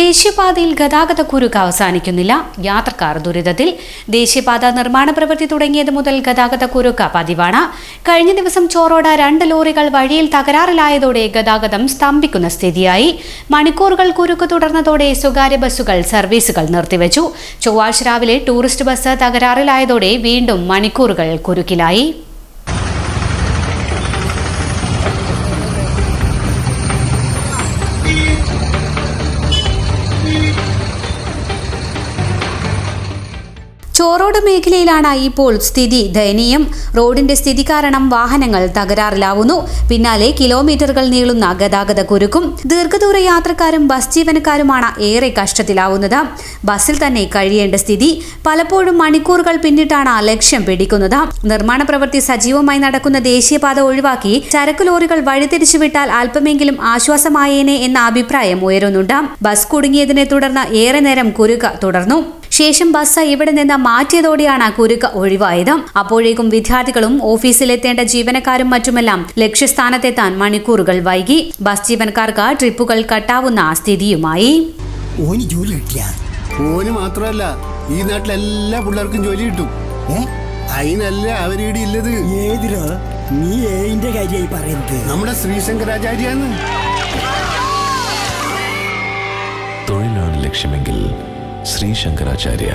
ദേശീയപാതയിൽ ഗതാഗതക്കുരുക്ക് അവസാനിക്കുന്നില്ല. യാത്രക്കാർ ദുരിതത്തിൽ. ദേശീയപാത നിർമ്മാണ പ്രവൃത്തി തുടങ്ങിയത് മുതൽ ഗതാഗതക്കുരുക്ക് പതിവാണ്. കഴിഞ്ഞ ദിവസം ചോറോട് 2 ലോറികൾ വഴിയിൽ തകരാറിലായതോടെ ഗതാഗതം സ്തംഭിക്കുന്ന സ്ഥിതിയായി. മണിക്കൂറുകൾ കുരുക്ക് തുടർന്നതോടെ സ്വകാര്യ ബസ്സുകൾ സർവീസുകൾ നിർത്തിവെച്ചു. ചൊവ്വാഴ്ച രാവിലെ ടൂറിസ്റ്റ് ബസ് തകരാറിലായതോടെ വീണ്ടും മണിക്കൂറുകൾ കുരുക്കിലായി. ചോറോട് മേഖലയിലാണ് ഇപ്പോൾ സ്ഥിതി ദയനീയം. റോഡിന്റെ സ്ഥിതി കാരണം വാഹനങ്ങൾ തകരാറിലാവുന്നു. പിന്നാലെ കിലോമീറ്ററുകൾ നീളുന്ന ഗതാഗത കുരുക്കും. ദീർഘദൂര യാത്രക്കാരും ബസ് ജീവനക്കാരുമാണ് ഏറെ കഷ്ടത്തിലാവുന്നത്. ബസ്സിൽ തന്നെ കഴിയേണ്ട സ്ഥിതി. പലപ്പോഴും മണിക്കൂറുകൾ പിന്നിട്ടാണ് ലക്ഷ്യം പിടിക്കുന്നത്. നിർമ്മാണ പ്രവൃത്തി സജീവമായി നടക്കുന്ന ദേശീയപാത ഒഴിവാക്കി ചരക്ക് ലോറികൾ വഴിതിരിച്ചുവിട്ടാൽ അല്പമെങ്കിലും ആശ്വാസമായേനെ എന്ന അഭിപ്രായം ഉയരുന്നുണ്ട്. ബസ് കുടുങ്ങിയതിനെ തുടർന്ന് ഏറെ നേരം കുരുക്ക് തുടർന്നു. ശേഷം ബസ് ഇവിടെ നിന്ന് മാറ്റിയതോടെയാണ് കുരുക്ക് ഒഴിവായത്. അപ്പോഴേക്കും വിദ്യാർത്ഥികളും ഓഫീസിലെത്തേണ്ട ജീവനക്കാരും മറ്റുമെല്ലാം ലക്ഷ്യസ്ഥാനത്തെത്താൻ മണിക്കൂറുകൾ വൈകി. ബസ് ജീവനക്കാർക്ക് ട്രിപ്പുകൾ കട്ടാവുന്ന സ്ഥിതിയുമായി. ഓന് മാത്രമല്ല, ഈ നാട്ടിലെല്ലാ പിള്ളേർക്കും ജോലി കിട്ടും. അതിനല്ല അവരീടെ ഇല്ലത്. നീ ഏതിന്റെ കാര്യമായി പറയുന്നത്? നമ്മുടെ ശ്രീശങ്കരാചാര്യാണ്. തൊഴിലാണ് ലക്ഷ്യമെങ്കിൽ ശ്രീശങ്കരാചാര്യ.